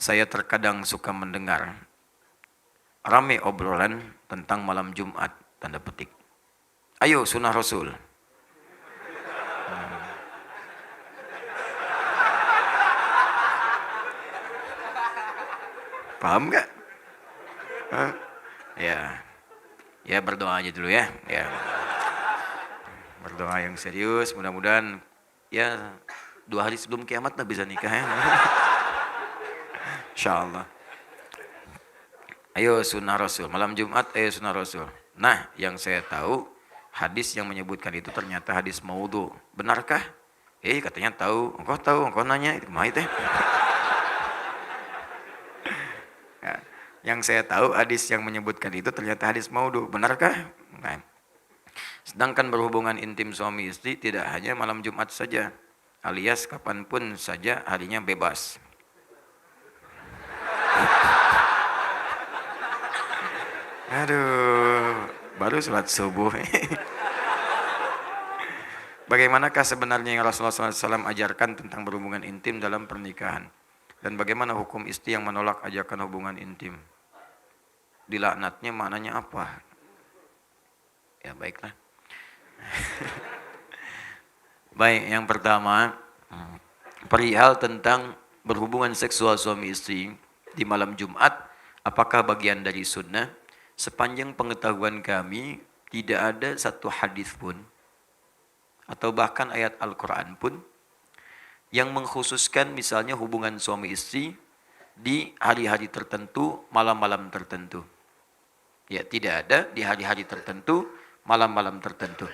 saya terkadang suka mendengar ramai obrolan tentang malam Jumat, tanda petik. Ayo sunnah Rasul. Paham nggak? Ya berdoa aja dulu ya. Berdoa yang serius, mudah-mudahan ya 2 hari sebelum kiamat lah bisa nikah ya. Insyaallah. Ayo sunnah Rasul, malam Jumat ayo sunnah Rasul. Nah, yang saya tahu hadis yang menyebutkan itu ternyata hadis maudhu. Benarkah? Katanya tahu, engkau nanya itu mah teh. Yang saya tahu hadis yang menyebutkan itu ternyata hadis maudhu. Benarkah? Nah. Sedangkan berhubungan intim suami istri tidak hanya malam Jumat saja, alias kapanpun saja harinya bebas. Aduh, baru sholat subuh. Bagaimanakah sebenarnya yang Rasulullah SAW ajarkan tentang berhubungan intim dalam pernikahan? Dan bagaimana hukum istri yang menolak ajakan hubungan intim? Dilaknatnya maknanya apa? Ya baiklah. Baik, yang pertama, perihal tentang berhubungan seksual suami istri di malam Jumat, apakah bagian dari sunnah? Sepanjang pengetahuan kami, tidak ada satu hadis pun, atau bahkan ayat Al-Quran pun, yang mengkhususkan misalnya hubungan suami istri di hari-hari tertentu, malam-malam tertentu. Ya, tidak ada di hari-hari tertentu, malam-malam tertentu.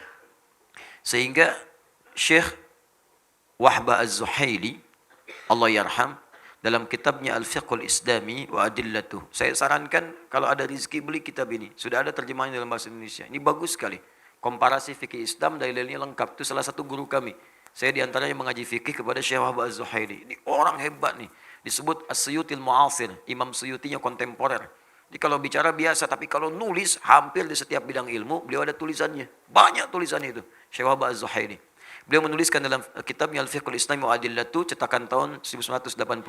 Sehingga Syekh Wahbah Az-Zuhaili, Allah yarham, dalam kitabnya Al-Fiqhul Islami wa Adillatuh. Saya sarankan kalau ada rezeki beli kitab ini. Sudah ada terjemahannya dalam bahasa Indonesia. Ini bagus sekali. Komparasi fikih Islam, dalilnya lengkap. Itu salah satu guru kami. Saya diantaranya mengaji fikih kepada Syekh Wahbah Az-Zuhaili. Ini orang hebat nih. Disebut As-Suyutil Mu'asir. Imam Suyutinya kontemporer. Jadi kalau bicara biasa, tapi kalau nulis hampir di setiap bidang ilmu, beliau ada tulisannya. Banyak tulisannya itu. Syekh Wahbah Az-Zuhaili. Beliau menuliskan dalam kitabnya Al-Fiqhul Islami wa Adillatuh, cetakan tahun 1985.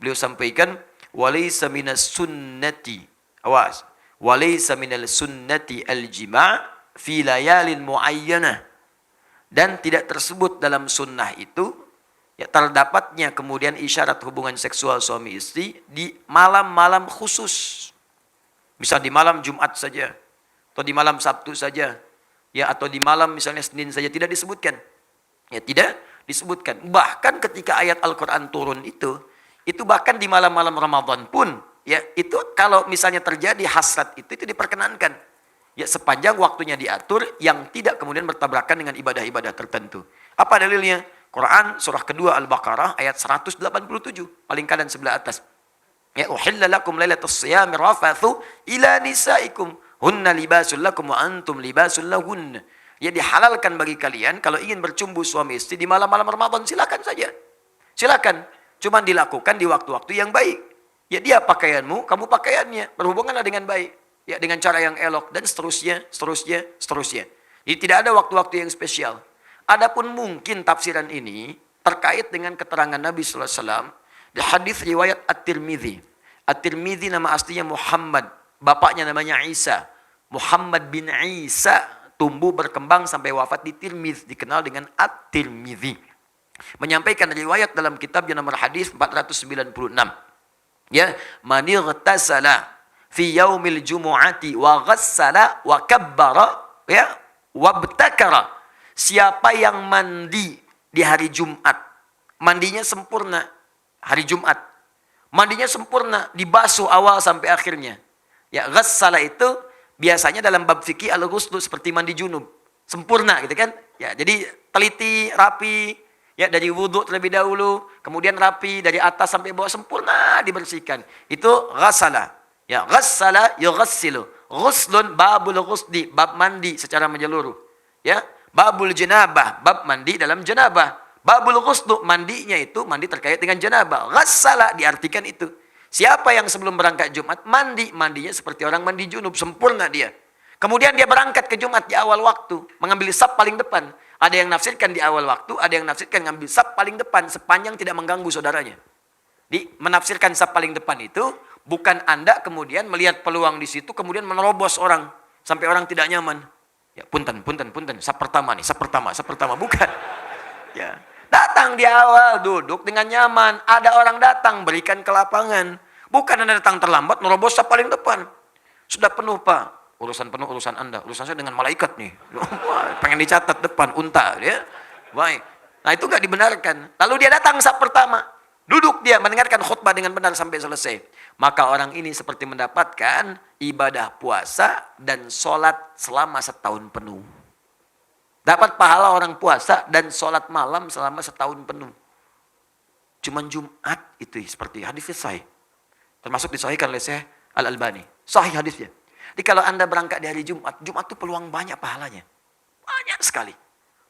Beliau sampaikan, walaysa minas sunnati, awas, walaysa minal sunnati al-jima' fi layalin muayyanah. Dan tidak tersebut dalam sunnah itu, ya terdapatnya kemudian isyarat hubungan seksual suami istri di malam-malam khusus. Misal di malam Jumat saja, atau di malam Sabtu saja, ya atau di malam misalnya Senin saja, tidak disebutkan. Ya tidak disebutkan. Bahkan ketika ayat Al-Quran turun itu bahkan di malam-malam Ramadan pun, ya itu kalau misalnya terjadi hasrat itu diperkenankan. Ya sepanjang waktunya diatur yang tidak kemudian bertabrakan dengan ibadah-ibadah tertentu. Apa dalilnya? Quran surah kedua Al-Baqarah ayat 187, paling kanan sebelah atas. Ya uhilla lakum lailatus siyami rafathu ila nisaikum hunna libasul lakum wa antum libasul lahun. Ya dihalalkan bagi kalian kalau ingin bercumbu suami istri di malam-malam Ramadan, silakan saja. Silakan. Cuman dilakukan di waktu-waktu yang baik. Ya dia pakaianmu, kamu pakaiannya. Berhubunganlah dengan baik. Ya dengan cara yang elok dan seterusnya. Jadi tidak ada waktu-waktu yang spesial. Adapun mungkin tafsiran ini terkait dengan keterangan Nabi sallallahu alaihi wasallam di hadis riwayat At-Tirmidzi. At-Tirmidzi nama aslinya Muhammad, bapaknya namanya Isa. Muhammad bin Isa tumbuh berkembang sampai wafat di Tirmidz, dikenal dengan At-Tirmidzi. Menyampaikan riwayat dalam kitabnya nomor hadis 496. Ya, man ightasala fi yaumil jumu'ati wa ghassala wa kabbara ya wabtakara. Siapa yang mandi di hari Jumat, mandinya sempurna hari Jumat. Mandinya sempurna, dibasuh awal sampai akhirnya. Ya, ghassala itu biasanya dalam bab fikih al-ghuslu seperti mandi junub. Sempurna gitu kan? Ya, jadi teliti, rapi, ya dari wudhu terlebih dahulu, kemudian rapi dari atas sampai bawah sempurna dibersihkan. Itu ghassala. Ya, ghassala yughassilu. Ghuslun babul ghusli, bab mandi secara menyeluruh. Ya, babul janabah, bab mandi dalam janabah. Babul ghuslu, mandinya itu mandi terkait dengan janabah. Ghassala diartikan itu. Siapa yang sebelum berangkat Jumat mandi, mandinya seperti orang mandi junub, sempurna dia. Kemudian dia berangkat ke Jumat di awal waktu, mengambil saf paling depan. Ada yang nafsirkan di awal waktu, ada yang nafsirkan mengambil saf paling depan sepanjang tidak mengganggu saudaranya. Menafsirkan saf paling depan itu bukan Anda kemudian melihat peluang di situ kemudian menerobos orang sampai orang tidak nyaman. Ya, punten, saf pertama nih, saf pertama, bukan. Ya. Datang di awal, duduk dengan nyaman. Ada orang datang, berikan ke lapangan. Bukan Anda datang terlambat, nerobos saf paling depan. Sudah penuh, Pak. Urusan penuh, urusan Anda. Urusan saya dengan malaikat nih. Pengen dicatat depan, unta. Ya. Baik. Nah itu nggak dibenarkan. Lalu dia datang saf pertama. Duduk dia mendengarkan khutbah dengan benar sampai selesai. Maka orang ini seperti mendapatkan ibadah puasa dan sholat selama setahun penuh. Dapat pahala orang puasa dan sholat malam selama setahun penuh. Cuman Jumat itu seperti hadisnya sahih. Termasuk disahihkan oleh Syekh Al-Albani. Sahih hadisnya. Jadi kalau Anda berangkat di hari Jumat, Jumat itu peluang banyak pahalanya. Banyak sekali.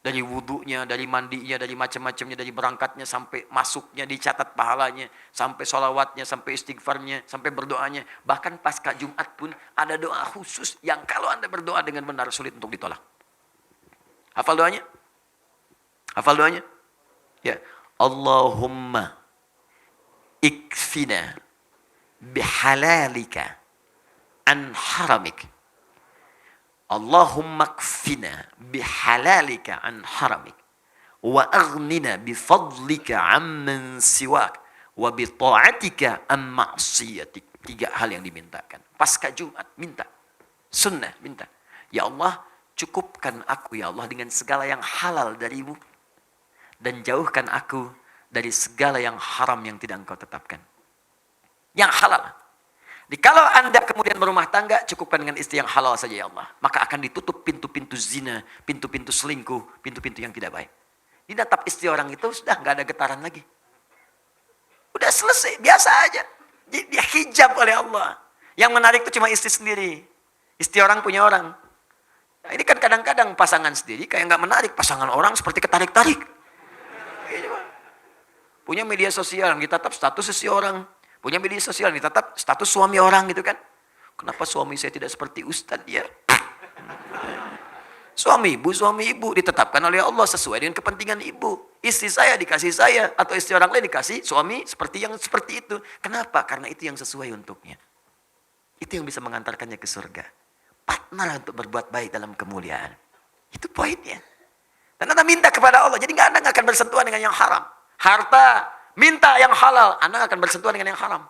Dari wudunya, dari mandinya, dari macam-macamnya, dari berangkatnya sampai masuknya dicatat pahalanya, sampai sholawatnya, sampai istighfarnya, sampai berdoanya. Bahkan pasca Jumat pun ada doa khusus yang kalau Anda berdoa dengan benar sulit untuk ditolak. Hafal doanya? Hafal doanya? Ya. Allahumma ikfina bihalalika an haramik. Allahumma kfina bihalalika an haramik. Wa aghnina bifadlika amman siwak. Wa bita'atika an ma'siyatik. 3 hal yang dimintakan. Pasca Jumat, minta. Sunnah, minta. Ya Allah, cukupkan aku ya Allah dengan segala yang halal darimu. Dan jauhkan aku dari segala yang haram yang tidak engkau tetapkan. Yang halal. Kalau Anda kemudian berumah tangga, cukupkan dengan istri yang halal saja ya Allah. Maka akan ditutup pintu-pintu zina, pintu-pintu selingkuh, pintu-pintu yang tidak baik. Dinatap istri orang itu sudah nggak ada getaran lagi. Udah selesai, biasa aja. Dia hijab oleh Allah. Yang menarik itu cuma istri sendiri. Istri orang punya orang. Nah, ini kan kadang-kadang pasangan sendiri kayak nggak menarik. Pasangan orang seperti ketarik-tarik. Punya media sosial, ditatap status seseorang. Punya media sosial, ditatap status suami orang gitu kan. Kenapa suami saya tidak seperti Ustadz ya? Suami ibu ditetapkan oleh Allah sesuai dengan kepentingan ibu. Istri saya dikasih saya, atau istri orang lain dikasih suami seperti yang seperti itu. Kenapa? Karena itu yang sesuai untuknya. Itu yang bisa mengantarkannya ke surga. Partner untuk berbuat baik dalam kemuliaan. Itu poinnya. Dan Anda minta kepada Allah. Jadi Anda nggak akan bersentuhan dengan yang haram. Harta, minta yang halal. Anda nggak akan bersentuhan dengan yang haram.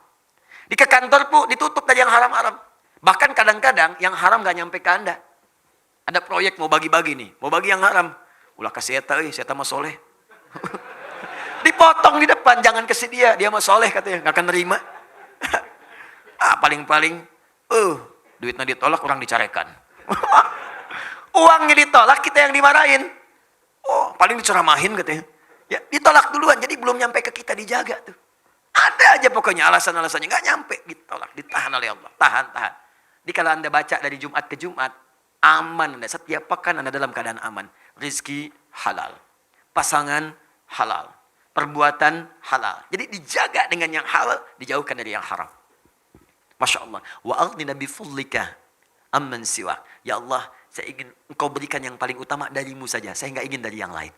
Di ke kantor pun ditutup dari yang haram-haram. Bahkan kadang-kadang yang haram nggak nyampe ke Anda. Ada proyek mau bagi-bagi nih. Mau bagi yang haram. Ulah kasih saya mah soleh. Dipotong di depan. Jangan kasih dia. Dia mah soleh katanya. Nggak akan nerima. Paling-paling. Duitnya ditolak, orang dicarekan. Uangnya ditolak, kita yang dimarahin. Paling diceramahin katanya. Ya, ditolak duluan, jadi belum nyampe ke kita, dijaga tuh. Ada aja pokoknya alasan-alasannya, nggak nyampe, ditolak, ditahan oleh Allah. Tahan. Jadi kalau Anda baca dari Jumat ke Jumat, aman Anda. Setiap pekan Anda dalam keadaan aman. Rizki halal. Pasangan halal. Perbuatan halal. Jadi dijaga dengan yang halal, dijauhkan dari yang haram. Masya Allah. Wa aghnina bifadlika amman siwa. Ya Allah, saya ingin engkau berikan yang paling utama darimu saja. Saya nggak ingin dari yang lain.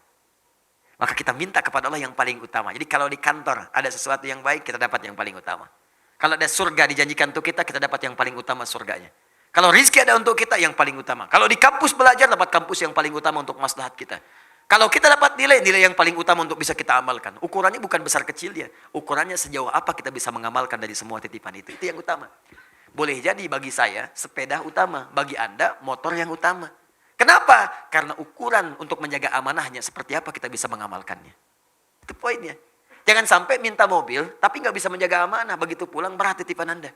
Maka kita minta kepada Allah yang paling utama. Jadi kalau di kantor ada sesuatu yang baik, kita dapat yang paling utama. Kalau ada surga dijanjikan untuk kita dapat yang paling utama surganya. Kalau rizki ada untuk kita, yang paling utama. Kalau di kampus belajar, dapat kampus yang paling utama untuk maslahat kita. Kalau kita dapat nilai yang paling utama untuk bisa kita amalkan. Ukurannya bukan besar kecil dia. Ukurannya sejauh apa kita bisa mengamalkan dari semua titipan itu. Itu yang utama. Boleh jadi bagi saya, sepeda utama. Bagi Anda, motor yang utama. Kenapa? Karena ukuran untuk menjaga amanahnya seperti apa kita bisa mengamalkannya. Itu poinnya. Jangan sampai minta mobil, tapi nggak bisa menjaga amanah. Begitu pulang, berat titipan Anda.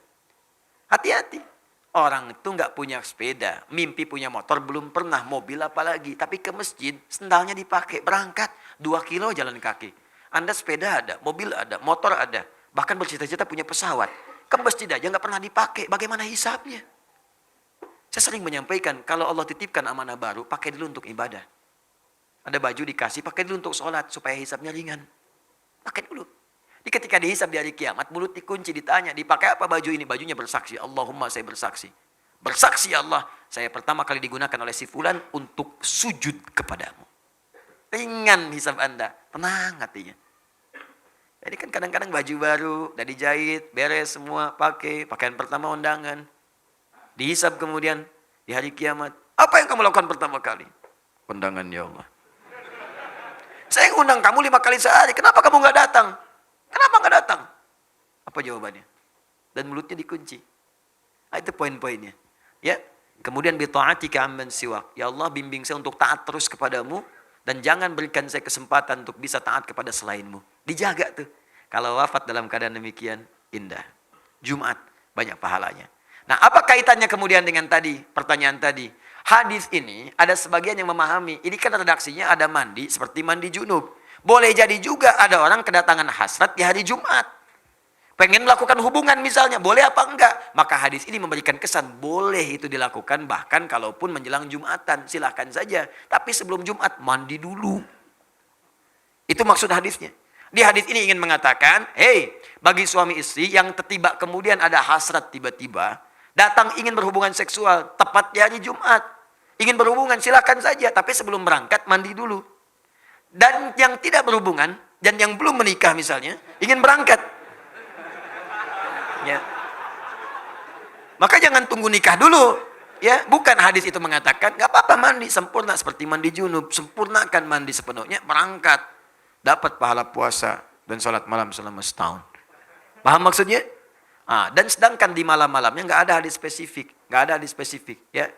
Hati-hati. Orang itu nggak punya sepeda, mimpi punya motor, belum pernah mobil apalagi. Tapi ke masjid, sendalnya dipakai, berangkat 2 kilo jalan kaki. Anda sepeda ada, mobil ada, motor ada. Bahkan bercita-cita punya pesawat. Ke masjid aja nggak pernah dipakai, bagaimana hisapnya? Saya sering menyampaikan, kalau Allah titipkan amanah baru, pakai dulu untuk ibadah. Ada baju dikasih, pakai dulu untuk sholat, supaya hisapnya ringan. Pakai dulu. Jadi ketika dihisab di hari kiamat, mulut dikunci, ditanya, dipakai apa baju ini? Bajunya bersaksi, Allahumma saya bersaksi. Bersaksi ya Allah, saya pertama kali digunakan oleh si fulan untuk sujud kepadamu. Ringan hisab Anda, tenang hatinya. Ini kan kadang-kadang baju baru, udah dijahit, beres semua, pakai, pakaian pertama undangan. Dihisab kemudian di hari kiamat. Apa yang kamu lakukan pertama kali? Undangan ya Allah. Saya ngundang kamu 5 kali sehari, kenapa kamu nggak datang? Kenapa nggak datang? Apa jawabannya? Dan mulutnya dikunci. Nah, itu poin-poinnya. Ya. Kemudian bita'atika amman siwak. Ya Allah, bimbing saya untuk taat terus kepadamu dan jangan berikan saya kesempatan untuk bisa taat kepada selainmu. Dijaga tuh. Kalau wafat dalam keadaan demikian, indah. Jumat, banyak pahalanya. Nah, apa kaitannya kemudian dengan tadi, pertanyaan tadi? Hadis ini, ada sebagian yang memahami, ini kan redaksinya ada mandi, seperti mandi junub. Boleh jadi juga ada orang kedatangan hasrat di hari Jumat. Pengen melakukan hubungan misalnya, boleh apa enggak? Maka hadis ini memberikan kesan, boleh itu dilakukan, bahkan kalaupun menjelang Jumatan, silahkan saja. Tapi sebelum Jumat, mandi dulu. Itu maksud hadisnya. Di hadis ini ingin mengatakan, hey, bagi suami istri yang tiba kemudian ada hasrat tiba-tiba, datang ingin berhubungan seksual, tepat di hari Jumat. Ingin berhubungan, silahkan saja. Tapi sebelum berangkat, mandi dulu. Dan yang tidak berhubungan, dan yang belum menikah misalnya, ingin berangkat. Ya. Maka jangan tunggu nikah dulu. Ya, bukan hadis itu mengatakan, nggak apa-apa mandi sempurna seperti mandi junub. Sempurnakan mandi sepenuhnya, berangkat. Dapat pahala puasa dan sholat malam selama setahun. Paham maksudnya? Dan sedangkan di malam-malamnya nggak ada hadis spesifik. Nggak ada hadis spesifik. Ya.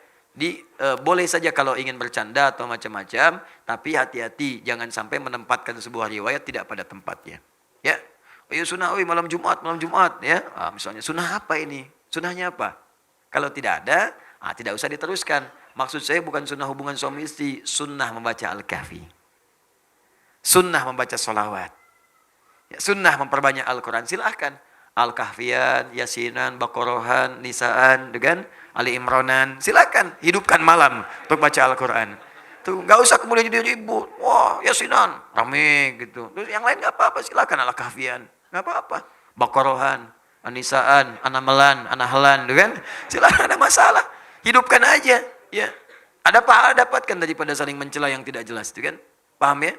Boleh saja kalau ingin bercanda atau macam-macam, tapi hati-hati jangan sampai menempatkan sebuah riwayat tidak pada tempatnya. Ya, ayo sunnah, malam Jumat, ya. Misalnya sunnah apa ini? Sunnahnya apa? Kalau tidak ada, tidak usah diteruskan. Maksud saya bukan sunnah hubungan suami istri, sunnah membaca Al-Kahfi, sunnah membaca sholawat, ya, sunnah memperbanyak Al-Quran. Silahkan Al-Kahfian, Yasinan, Baqarahan, Nisaan, dengan Ali Imranan, silakan hidupkan malam untuk baca Al-Quran. Tuh, nggak usah kemudian jadi ribut. Wah, Yasinan, rame gitu. Terus yang lain nggak apa-apa, silakan Al-Kahfian, nggak apa-apa. Baqarahan, Anisaan, Anamalan, Anahlan, kan? Silakan, ada masalah. Hidupkan aja, ya. Ada pahala dapatkan daripada saling mencela yang tidak jelas, itu kan? Paham ya?